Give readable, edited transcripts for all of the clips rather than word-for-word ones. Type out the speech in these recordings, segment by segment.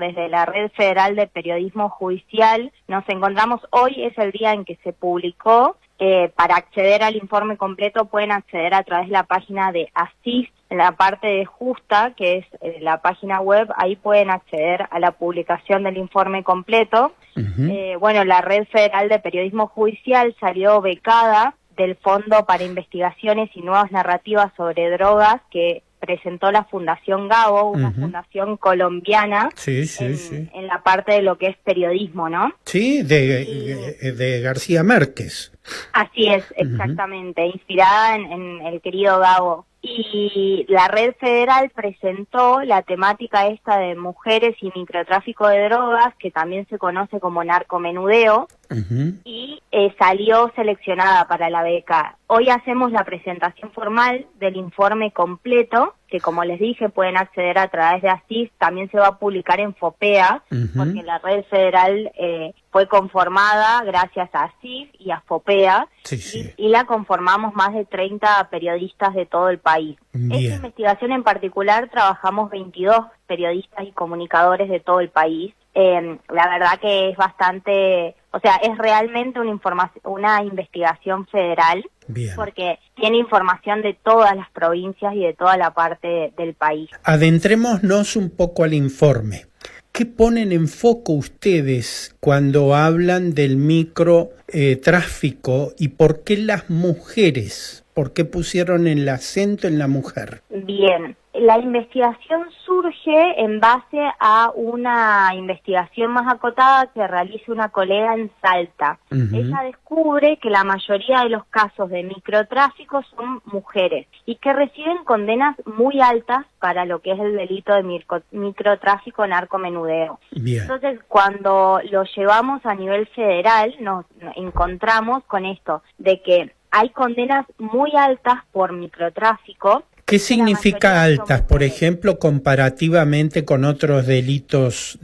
Desde la Red Federal de Periodismo Judicial nos encontramos, hoy es el día en que se publicó. Para acceder al informe completo pueden acceder a través de la página de ASIF, en la parte de Justa, que es la página web. Ahí pueden acceder a la publicación del informe completo. La Red Federal de Periodismo Judicial salió becada del Fondo para Investigaciones y Nuevas Narrativas sobre Drogas que presentó la Fundación Gabo, una fundación colombiana, en la parte de lo que es periodismo, ¿no? Sí, de García Márquez. Así es, exactamente, inspirada en el querido Gabo. Y la Red Federal presentó la temática esta de mujeres y microtráfico de drogas, que también se conoce como narcomenudeo, y salió seleccionada para la beca. Hoy hacemos la presentación formal del informe completo, que como les dije pueden acceder a través de ASIF, también se va a publicar en FOPEA, porque la Red Federal fue conformada gracias a ASIF y a FOPEA, y la conformamos más de 30 periodistas de todo el país. Esta investigación en particular trabajamos 22 periodistas y comunicadores de todo el país. La verdad que es bastante, es realmente una investigación federal, porque tiene información de todas las provincias y de toda la parte del país. Adentrémonos un poco al informe. ¿Qué ponen en foco ustedes cuando hablan del microtráfico y por qué las mujeres? ¿Por qué pusieron el acento en la mujer? Bien, la investigación surge en base a una investigación más acotada que realiza una colega en Salta. Ella descubre que la mayoría de los casos de microtráfico son mujeres y que reciben condenas muy altas para lo que es el delito de microtráfico narcomenudeo. Entonces, cuando lo llevamos a nivel federal, nos encontramos con esto, de que hay condenas muy altas por microtráfico. ¿Qué significa altas, por ejemplo, comparativamente con otros delitos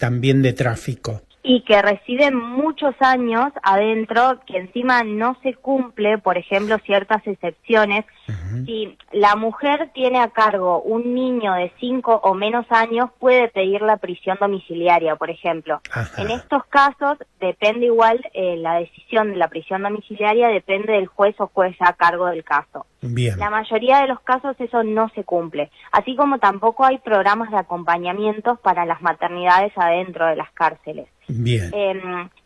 también de tráfico? Y que reciben muchos años adentro, que encima no se cumple, por ejemplo, ciertas excepciones. Si la mujer tiene a cargo un niño de 5 o menos años, puede pedir la prisión domiciliaria, por ejemplo. En estos casos, depende igual, la decisión de la prisión domiciliaria depende del juez o jueza a cargo del caso. La mayoría de los casos eso no se cumple, así como tampoco hay programas de acompañamiento para las maternidades adentro de las cárceles.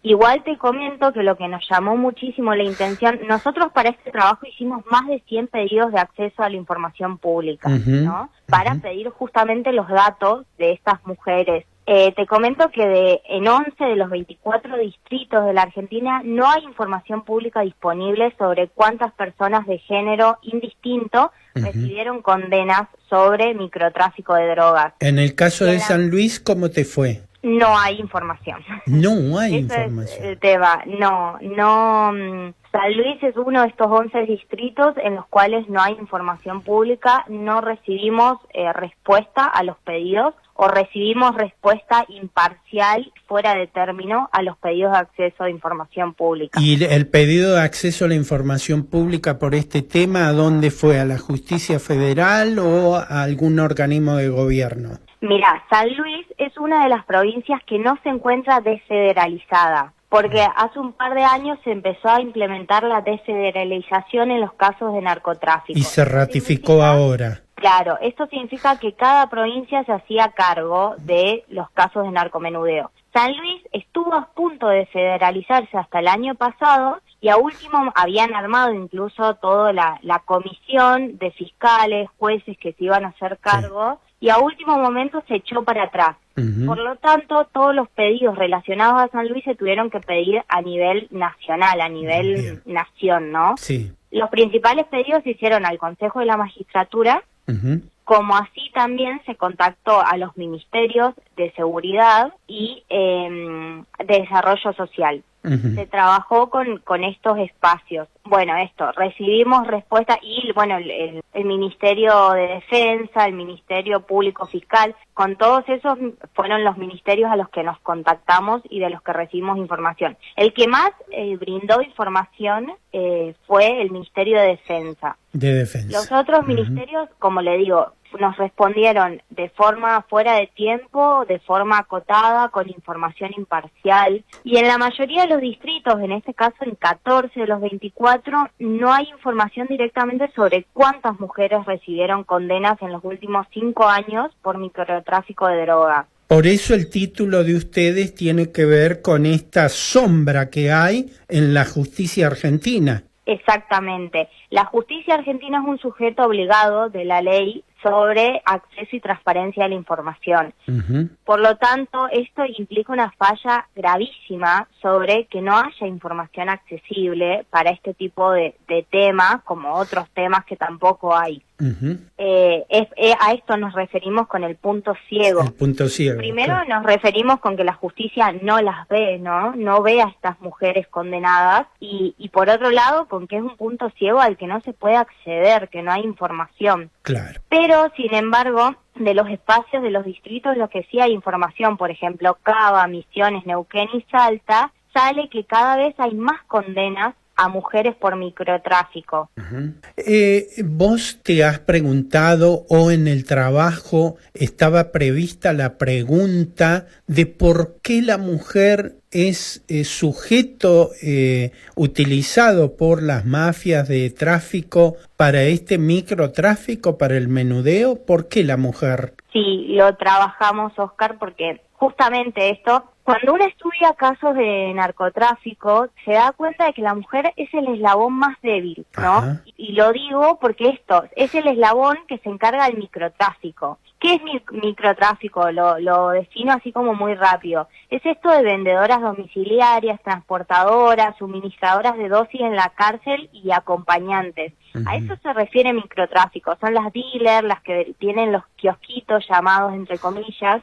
Igual te comento que lo que nos llamó muchísimo la intención, nosotros para este trabajo hicimos más de 100 pedidos de acceso a la información pública, ¿no? Para pedir justamente los datos de estas mujeres. Te comento que en 11 de los 24 distritos de la Argentina no hay información pública disponible sobre cuántas personas de género indistinto recibieron condenas sobre microtráfico de drogas. En el caso de San Luis, ¿cómo te fue? No hay información. No hay información. Es el tema. No. San Luis es uno de estos 11 distritos en los cuales no hay información pública, no recibimos respuesta a los pedidos o recibimos respuesta imparcial, fuera de término, a los pedidos de acceso a información pública. ¿Y el pedido de acceso a la información pública por este tema, a dónde fue? ¿A la Justicia Federal o a algún organismo de gobierno? Mira, San Luis es una de las provincias que no se encuentra desfederalizada, porque hace un par de años se empezó a implementar la desfederalización en los casos de narcotráfico. Y se ratificó ahora. Claro, esto significa que cada provincia se hacía cargo de los casos de narcomenudeo. San Luis estuvo a punto de federalizarse hasta el año pasado y a último habían armado incluso toda la comisión de fiscales, jueces que se iban a hacer cargo y a último momento se echó para atrás. Por lo tanto, todos los pedidos relacionados a San Luis se tuvieron que pedir a nivel nacional, a nivel nación, ¿no? Sí. Los principales pedidos se hicieron al Consejo de la Magistratura, como así también se contactó a los ministerios de Seguridad y de Desarrollo Social. Se trabajó con estos espacios. Bueno, recibimos respuesta y, el Ministerio de Defensa, el Ministerio Público Fiscal, con todos esos fueron los ministerios a los que nos contactamos y de los que recibimos información. El que más brindó información fue el Ministerio de Defensa. Los otros ministerios, como le digo, nos respondieron de forma fuera de tiempo, de forma acotada, con información imparcial. Y en la mayoría de los distritos, en este caso en 14 de los 24, no hay información directamente sobre cuántas mujeres recibieron condenas en los últimos 5 años por microtráfico de droga. Por eso el título de ustedes tiene que ver con esta sombra que hay en la justicia argentina. Exactamente. La justicia argentina es un sujeto obligado de la ley sobre acceso y transparencia de la información. Por lo tanto, esto implica una falla gravísima sobre que no haya información accesible para este tipo de temas, como otros temas que tampoco hay. A esto nos referimos con el punto ciego. El punto ciego. Primero claro. nos referimos con que la justicia no las ve, no ve a estas mujeres condenadas, y por otro lado con que es un punto ciego al que no se puede acceder, que no hay información. Claro. Pero, sin embargo, de los espacios de los distritos, lo que sí hay información, por ejemplo, Cava, Misiones, Neuquén y Salta, sale que cada vez hay más condenas a mujeres por microtráfico. ¿Vos te has preguntado o en el trabajo estaba prevista la pregunta de por qué la mujer es sujeto utilizado por las mafias de tráfico para este microtráfico, para el menudeo? ¿Por qué la mujer? Sí, lo trabajamos, Oscar, porque justamente esto, cuando uno estudia casos de narcotráfico, se da cuenta de que la mujer es el eslabón más débil, ¿no? Ajá. Y lo digo porque esto es el eslabón que se encarga del microtráfico. ¿Qué es microtráfico? Lo defino así como muy rápido. Es esto de vendedoras domiciliarias, transportadoras, suministradoras de dosis en la cárcel y acompañantes. A eso se refiere microtráfico. Son las dealers, las que tienen los kiosquitos llamados entre comillas,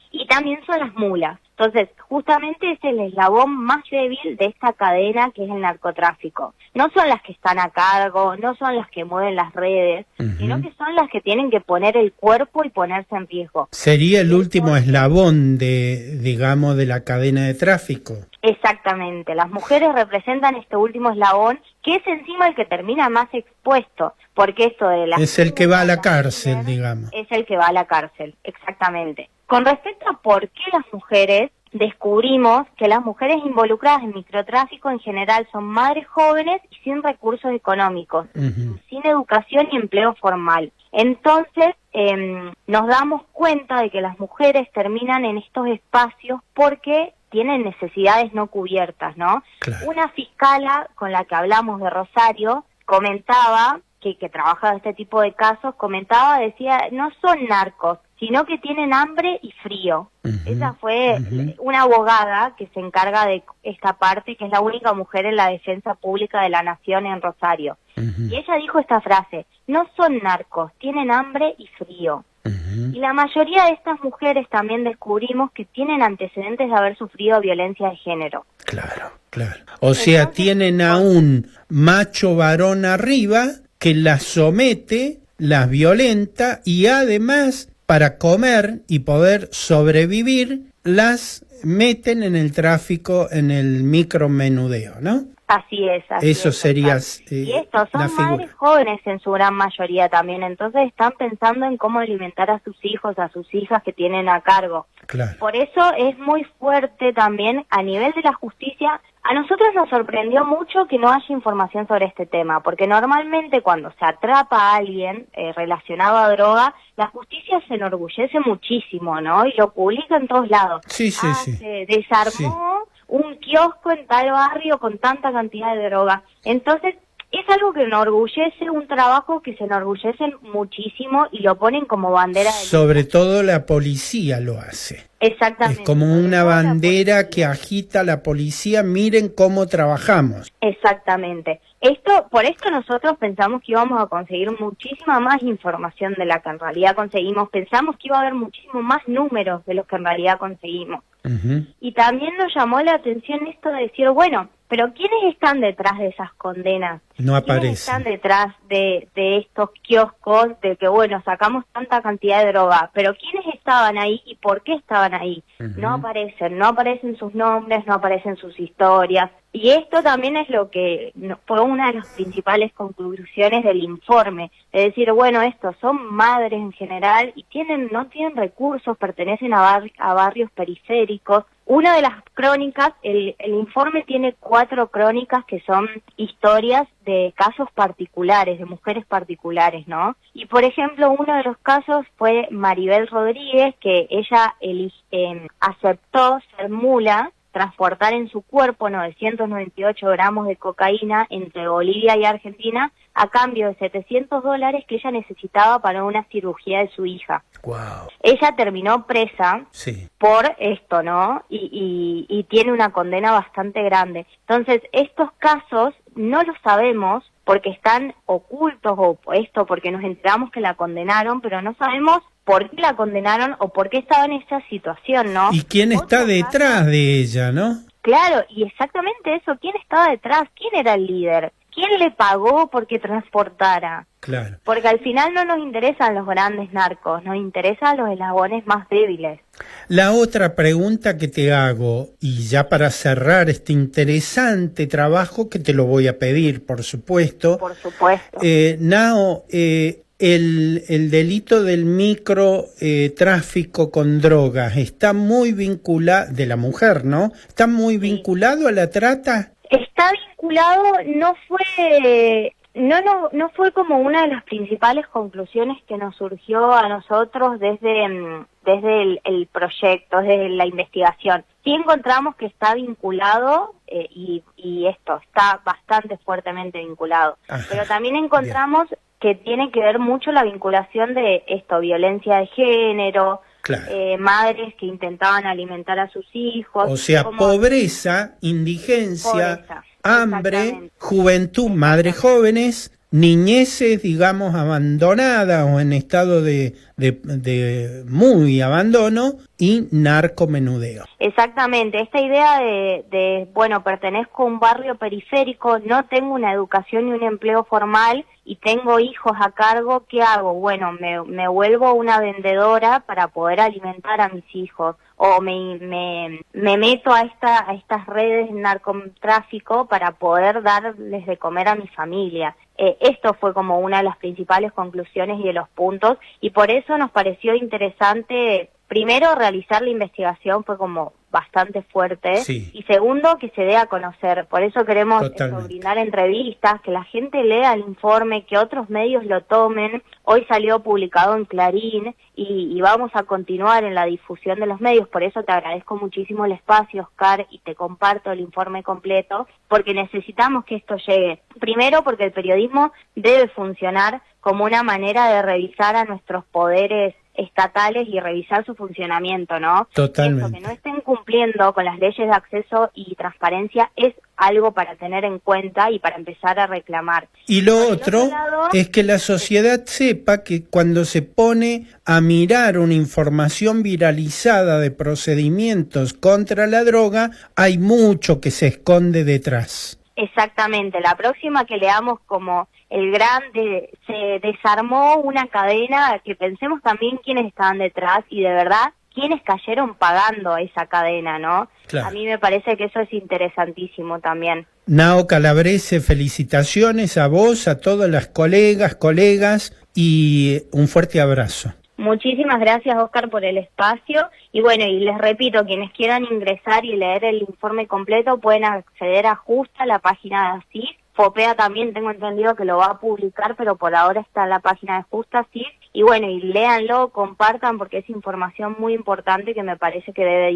y también son las mulas. Entonces, justamente es el eslabón más débil de esta cadena que es el narcotráfico. No son las que están a cargo, no son las que mueven las redes, sino que son las que tienen que poner el cuerpo y ponerse en riesgo. Sería el último eslabón de, digamos, de la cadena de tráfico. Exactamente, las mujeres representan este último eslabón, que es encima el que termina más expuesto, porque esto de la... Es el que va a la cárcel, digamos. Es el que va a la cárcel, exactamente. Con respecto a por qué las mujeres, descubrimos que las mujeres involucradas en microtráfico en general son madres jóvenes y sin recursos económicos, sin educación y empleo formal. Entonces, nos damos cuenta de que las mujeres terminan en estos espacios porque tienen necesidades no cubiertas, ¿no? Claro. Una fiscala con la que hablamos de Rosario comentaba, que trabaja en este tipo de casos, decía, no son narcos, sino que tienen hambre y frío. Esa fue una abogada que se encarga de esta parte, que es la única mujer en la defensa pública de la nación en Rosario. Y ella dijo esta frase, no son narcos, tienen hambre y frío. Y la mayoría de estas mujeres también descubrimos que tienen antecedentes de haber sufrido violencia de género. Claro, claro. O sea, tienen a un macho varón arriba que las somete, las violenta y además, para comer y poder sobrevivir, las meten en el tráfico, en el micromenudeo, ¿no? Así es. Eso sería y estos son la figura. madres jóvenes en su gran mayoría también, entonces están pensando en cómo alimentar a sus hijos, a sus hijas que tienen a cargo. Claro. Por eso es muy fuerte también a nivel de la justicia. A nosotros nos sorprendió mucho que no haya información sobre este tema, porque normalmente cuando se atrapa a alguien relacionado a droga, la justicia se enorgullece muchísimo, ¿no? Y lo publica en todos lados. Sí. Se desarmó un kiosco en tal barrio con tanta cantidad de droga. Entonces, es algo que enorgullece, un trabajo que se enorgullecen muchísimo y lo ponen como bandera. Sobre todo la policía lo hace. Exactamente. Es como una bandera que agita la policía, miren cómo trabajamos. Exactamente. Por esto nosotros pensamos que íbamos a conseguir muchísima más información de la que en realidad conseguimos. Pensamos que iba a haber muchísimo más números de los que en realidad conseguimos. Y también nos llamó la atención esto de decir, bueno, pero ¿quiénes están detrás de esas condenas? No ¿Quiénes aparece. están detrás de estos kioscos de que, bueno, sacamos tanta cantidad de droga? Pero ¿quiénes estaban ahí y por qué estaban ahí? No aparecen sus nombres, no aparecen sus historias. Y esto también es lo que fue una de las principales conclusiones del informe. Es decir, bueno, estos son madres en general y no tienen recursos, pertenecen a barrios periféricos. Una de las crónicas, el informe tiene 4 crónicas que son historias de casos particulares, de mujeres particulares, ¿no? Y por ejemplo, uno de los casos fue Maribel Rodríguez, que ella aceptó ser mula, transportar en su cuerpo 998 gramos de cocaína entre Bolivia y Argentina a cambio de $700 que ella necesitaba para una cirugía de su hija. Wow. Ella terminó presa por esto, ¿no? Y tiene una condena bastante grande. Entonces, estos casos no los sabemos porque están ocultos o esto porque nos enteramos que la condenaron, pero no sabemos por qué la condenaron o por qué estaba en esa situación, ¿no? ¿Y quién está detrás de ella, no? Claro, y exactamente eso, ¿quién estaba detrás? ¿Quién era el líder? ¿Quién le pagó porque transportara? Claro. Porque al final no nos interesan los grandes narcos, nos interesan los eslabones más débiles. La otra pregunta que te hago, y ya para cerrar este interesante trabajo, que te lo voy a pedir, por supuesto. Por supuesto. Nao, el delito del microtráfico con drogas está muy vinculado, de la mujer, ¿no? ¿Está muy vinculado a la trata? Está vinculado, no fue como una de las principales conclusiones que nos surgió a nosotros desde el proyecto, desde la investigación. Sí encontramos que está vinculado y esto está bastante fuertemente vinculado. Ajá, pero también encontramos que tiene que ver mucho la vinculación de violencia de género, claro. Madres que intentaban alimentar a sus hijos. O sea, pobreza, indigencia, hambre, juventud, madres jóvenes, niñeces, digamos, abandonadas o en estado de muy abandono y narcomenudeo. Exactamente, esta idea bueno, pertenezco a un barrio periférico, no tengo una educación ni un empleo formal y tengo hijos a cargo, ¿qué hago? Bueno, me vuelvo una vendedora para poder alimentar a mis hijos o me meto a estas redes de narcotráfico para poder darles de comer a mi familia. Esto fue como una de las principales conclusiones y de los puntos, y por eso nos pareció interesante, primero, realizar la investigación, fue como bastante fuerte, y segundo, que se dé a conocer. Por eso queremos brindar entrevistas, que la gente lea el informe, que otros medios lo tomen. Hoy salió publicado en Clarín y vamos a continuar en la difusión de los medios. Por eso te agradezco muchísimo el espacio, Oscar, y te comparto el informe completo, porque necesitamos que esto llegue. Primero, porque el periodismo debe funcionar como una manera de revisar a nuestros poderes estatales y revisar su funcionamiento, ¿no? Totalmente. Eso, que no estén cumpliendo con las leyes de acceso y transparencia es algo para tener en cuenta y para empezar a reclamar. Y lo otro es que la sociedad sepa que cuando se pone a mirar una información viralizada de procedimientos contra la droga, hay mucho que se esconde detrás. Exactamente, la próxima que leamos como se desarmó una cadena, que pensemos también quiénes estaban detrás y de verdad quiénes cayeron pagando esa cadena, ¿no? Claro. A mí me parece que eso es interesantísimo también. Nao Calabrese, felicitaciones a vos, a todas las colegas y un fuerte abrazo. Muchísimas gracias, Oscar, por el espacio. Y bueno, y les repito, quienes quieran ingresar y leer el informe completo pueden acceder a Justa, la página de ASIF. Fopea también tengo entendido que lo va a publicar, pero por ahora está en la página de Justa, ASIF. Y bueno, y léanlo, compartan, porque es información muy importante que me parece que debe